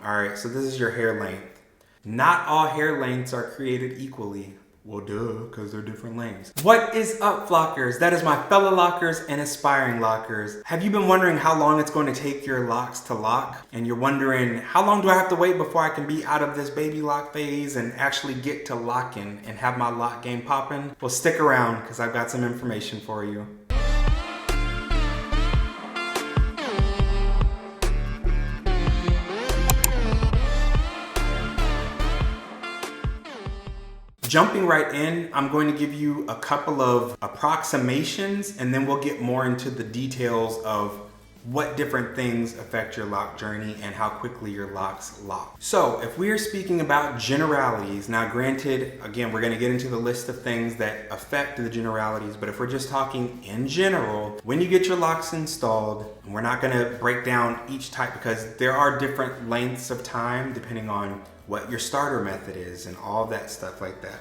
All right, so this is your hair length. Not all hair lengths are created equally. Well, duh, because they're different lengths. What is up, Flockers? That is my fellow Lockers and aspiring Lockers. Have you been wondering how long it's going to take your locks to lock? And you're wondering, how long do I have to wait before I can be out of this baby lock phase and actually get to locking and have my lock game popping? Well, stick around, because I've got some information for you. Jumping right in, I'm going to give you a couple of approximations and then we'll get more into the details of what different things affect your lock journey and how quickly your locks lock. So if we are speaking about generalities, now granted, again, we're going to get into the list of things that affect the generalities, but if we're just talking in general, when you get your locks installed, and we're not going to break down each type because there are different lengths of time depending on what your starter method is and all that stuff like that.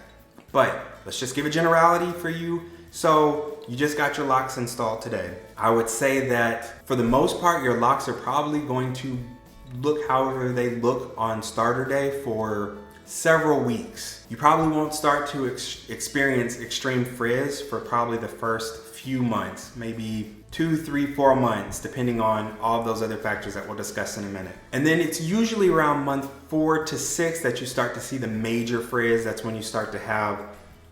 But let's just give a generality for you. So you just got your locks installed today. I would say that for the most part, your locks are probably going to look however they look on starter day for several weeks. You probably won't start to experience extreme frizz for probably the first few months, maybe 2, 3, 4 months, depending on all of those other factors that we'll discuss in a minute. And then it's usually around month 4 to 6 that you start to see the major frizz. That's when you start to have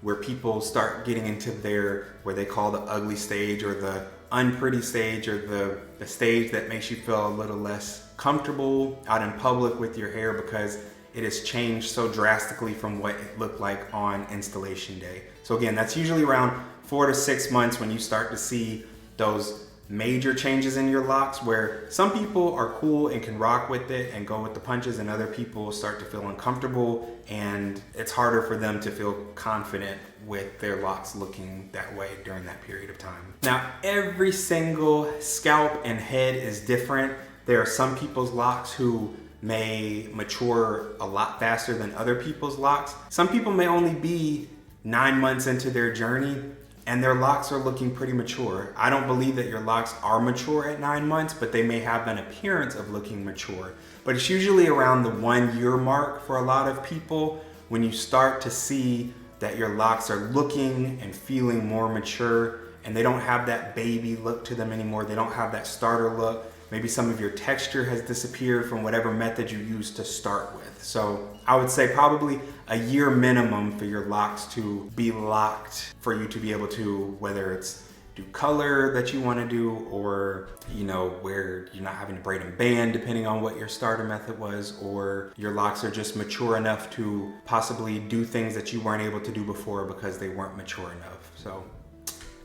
where people start getting into their, where they call the ugly stage or the unpretty stage or the stage that makes you feel a little less comfortable out in public with your hair because it has changed so drastically from what it looked like on installation day. So again, that's usually around 4 to 6 months when you start to see those major changes in your locks where some people are cool and can rock with it and go with the punches and other people start to feel uncomfortable and it's harder for them to feel confident with their locks looking that way during that period of time. Now, every single scalp and head is different. There are some people's locks who may mature a lot faster than other people's locks. Some people may only be 9 months into their journey and their locks are looking pretty mature. I don't believe that your locks are mature at 9 months, but they may have an appearance of looking mature. But it's usually around the 1 year mark for a lot of people when you start to see that your locks are looking and feeling more mature and they don't have that baby look to them anymore. They don't have that starter look. Maybe some of your texture has disappeared from whatever method you used to start with. So I would say probably a year minimum for your locks to be locked for you to be able to, whether it's do color that you want to do or, you know, where you're not having to braid and band depending on what your starter method was, or your locks are just mature enough to possibly do things that you weren't able to do before because they weren't mature enough. So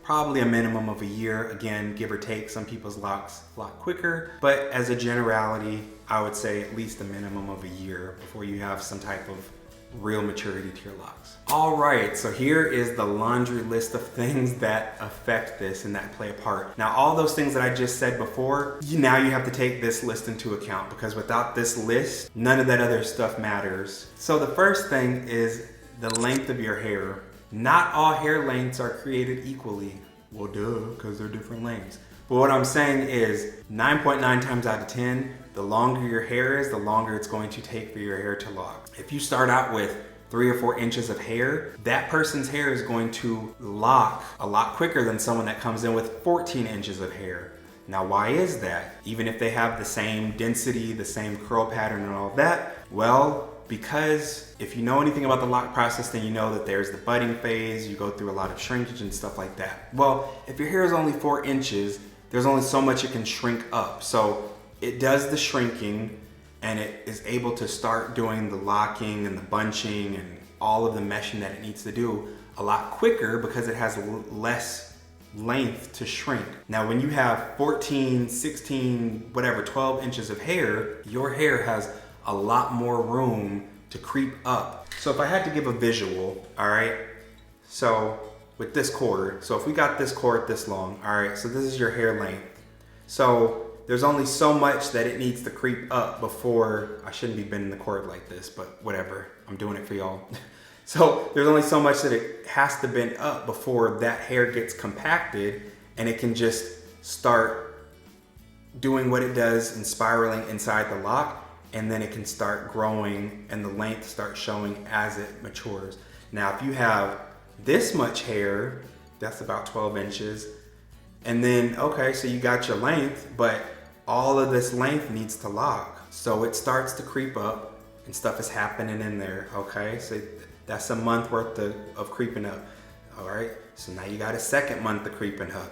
probably a minimum of a year, again, give or take. Some people's locks lock quicker, but as a generality, I would say at least a minimum of a year before you have some type of real maturity to your locks. All right, so here is the laundry list of things that affect this and that play a part. Now, all those things that I just said before, now you have to take this list into account because without this list, none of that other stuff matters. So the first thing is the length of your hair. Not all hair lengths are created equally. Well, duh, because they're different lengths. But what I'm saying is 9.9 times out of 10, the longer your hair is, the longer it's going to take for your hair to lock. If you start out with 3 or 4 inches of hair, that person's hair is going to lock a lot quicker than someone that comes in with 14 inches of hair. Now, why is that? Even if they have the same density, the same curl pattern and all of that, well, because if you know anything about the lock process, then you know that there's the budding phase, you go through a lot of shrinkage and stuff like that. Well, if your hair is only 4 inches, there's only so much it can shrink up. So it does the shrinking and it is able to start doing the locking and the bunching and all of the meshing that it needs to do a lot quicker because it has less length to shrink. Now, when you have 14, 16, whatever, 12 inches of hair, your hair has a lot more room to creep up. So if I had to give a visual, all right, so with this cord, so if we got this cord this long, all right, so this is your hair length. So there's only so much that it needs to creep up before, I shouldn't be bending the cord like this, but whatever, I'm doing it for y'all. So there's only so much that it has to bend up before that hair gets compacted and it can just start doing what it does and spiraling inside the lock. and then it can start growing and the length starts showing as it matures. Now, if you have this much hair, that's about 12 inches, and then, okay, so you got your length, but all of this length needs to lock. So it starts to creep up and stuff is happening in there, okay? So that's a month worth of creeping up, all right? So now you got a second month of creeping up.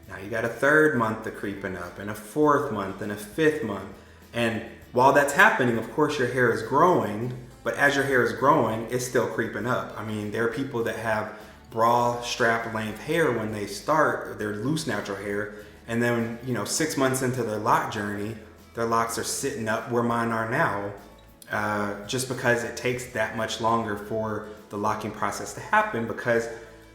Now you got a third month of creeping up, and a fourth month, and a fifth month. And while that's happening, of course your hair is growing, but as your hair is growing, it's still creeping up. I mean, there are people that have bra strap length hair when they start, their loose natural hair, and then, 6 months into their lock journey, their locks are sitting up where mine are now, just because it takes that much longer for the locking process to happen because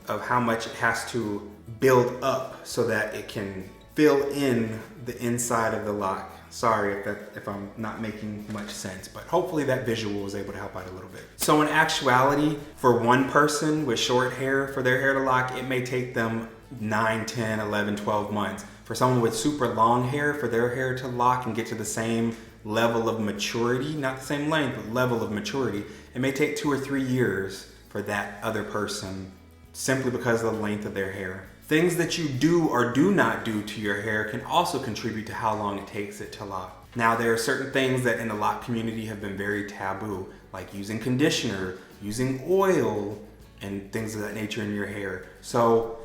of how much it has to build up so that it can fill in the inside of the lock. Sorry if I'm not making much sense, but hopefully that visual was able to help out a little bit. So in actuality, for one person with short hair, for their hair to lock, it may take them 9, 10, 11, 12 months. For someone with super long hair, for their hair to lock and get to the same level of maturity, not the same length, but level of maturity, it may take 2 or 3 years for that other person, simply because of the length of their hair. Things that you do or do not do to your hair can also contribute to how long it takes it to lock. Now, there are certain things that in the lock community have been very taboo, like using conditioner, using oil, and things of that nature in your hair. So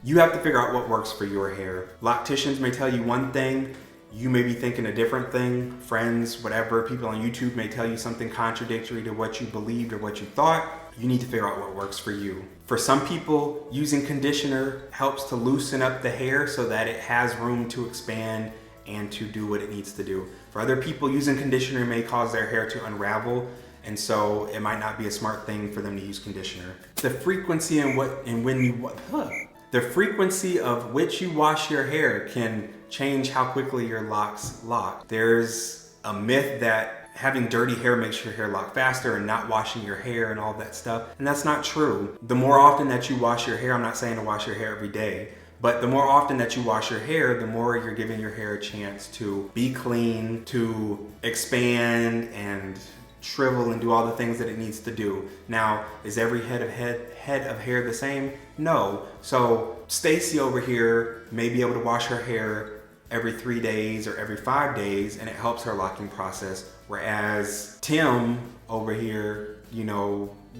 you have to figure out what works for your hair. Locticians may tell you one thing, you may be thinking a different thing. Friends, whatever, people on YouTube may tell you something contradictory to what you believed or what you thought. You need to figure out what works for you. For some people, using conditioner helps to loosen up the hair so that it has room to expand and to do what it needs to do. For other people, using conditioner may cause their hair to unravel, and so it might not be a smart thing for them to use conditioner. The frequency the frequency of which you wash your hair can change how quickly your locks lock. There's a myth that having dirty hair makes your hair lock faster and not washing your hair and all that stuff. And that's not true. The more often that you wash your hair, I'm not saying to wash your hair every day, but the more often that you wash your hair, the more you're giving your hair a chance to be clean, to expand and shrivel and do all the things that it needs to do. Now, is every head of hair the same? No. So Stacy over here may be able to wash her hair every 3 days or every 5 days, and it helps her locking process. Whereas Tim over here,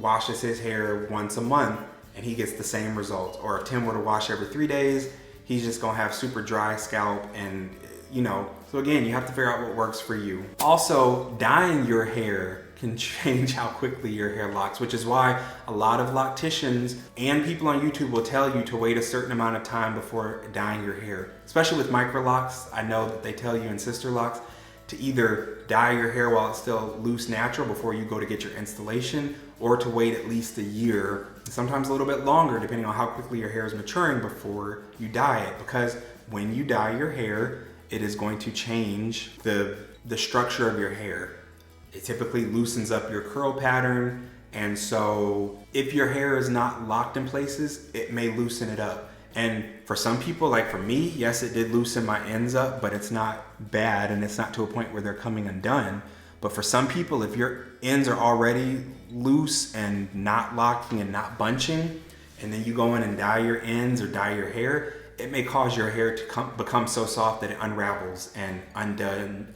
washes his hair once a month and he gets the same results. Or if Tim were to wash every 3 days, he's just gonna have super dry scalp and, so again, you have to figure out what works for you. Also, dyeing your hair can change how quickly your hair locks, which is why a lot of locticians and people on YouTube will tell you to wait a certain amount of time before dyeing your hair. Especially with Microlocs, I know that they tell you in Sister Locs to either dye your hair while it's still loose natural before you go to get your installation, or to wait at least a year, sometimes a little bit longer depending on how quickly your hair is maturing before you dye it. Because when you dye your hair, it is going to change the structure of your hair. It typically loosens up your curl pattern, and so if your hair is not locked in places, it may loosen it up. And for some people, like for me, yes, it did loosen my ends up, but it's not bad and it's not to a point where they're coming undone. But for some people, if your ends are already loose and not locking and not bunching, and then you go in and dye your ends or dye your hair, it may cause your hair to become so soft that it unravels and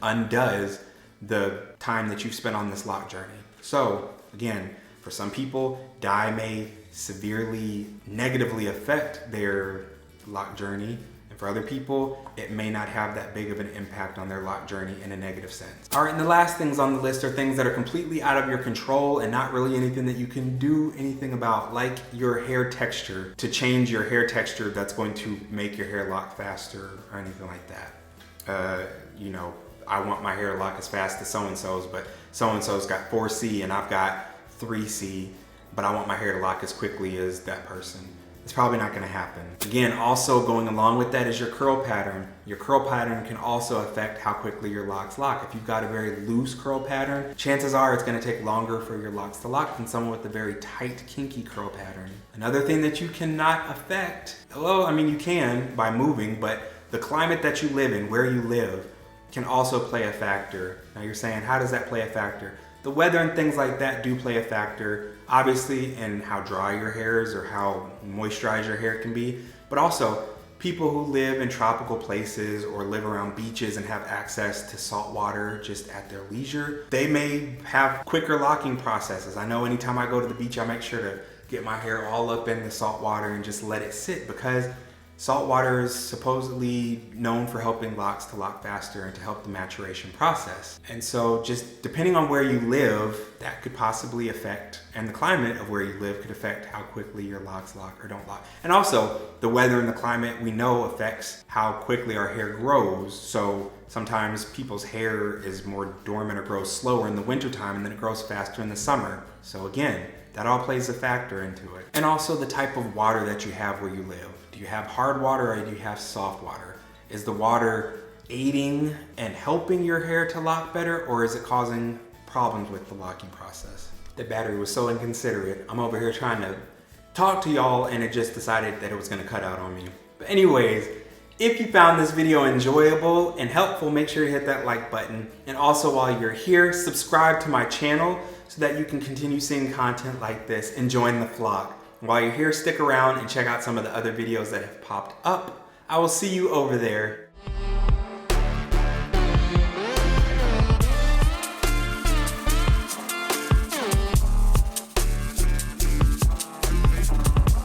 undoes the time that you've spent on this lock journey. So again, for some people, dye may severely negatively affect their lock journey. And for other people, it may not have that big of an impact on their lock journey in a negative sense. All right, and the last things on the list are things that are completely out of your control and not really anything that you can do anything about, like your hair texture. To change your hair texture, that's going to make your hair lock faster or anything like that. I want my hair to lock as fast as so-and-so's, but so-and-so's got 4C and I've got 3C, but I want my hair to lock as quickly as that person. It's probably not gonna happen. Again, also going along with that is your curl pattern. Your curl pattern can also affect how quickly your locks lock. If you've got a very loose curl pattern, chances are it's gonna take longer for your locks to lock than someone with a very tight, kinky curl pattern. Another thing that you cannot affect, well, I mean you can by moving, but the climate that you live in, where you live, can also play a factor. Now you're saying, how does that play a factor? The weather and things like that do play a factor, obviously, in how dry your hair is or how moisturized your hair can be, but also people who live in tropical places or live around beaches and have access to salt water just at their leisure, they may have quicker locking processes. I know anytime I go to the beach, I make sure to get my hair all up in the salt water and just let it sit, because salt water is supposedly known for helping locks to lock faster and to help the maturation process. And so just depending on where you live, that could possibly affect, and the climate of where you live could affect how quickly your locks lock or don't lock. And also the weather and the climate we know affects how quickly our hair grows. So sometimes people's hair is more dormant or grows slower in the wintertime, and then it grows faster in the summer. So again, that all plays a factor into it. And also the type of water that you have where you live. Do you have hard water or do you have soft water? Is the water aiding and helping your hair to lock better, or is it causing problems with the locking process? The battery was so inconsiderate. I'm over here trying to talk to y'all and it just decided that it was gonna cut out on me. But anyways, if you found this video enjoyable and helpful, make sure you hit that like button. And also while you're here, subscribe to my channel so that you can continue seeing content like this and join the flock. While you're here, stick around and check out some of the other videos that have popped up. I will see you over there.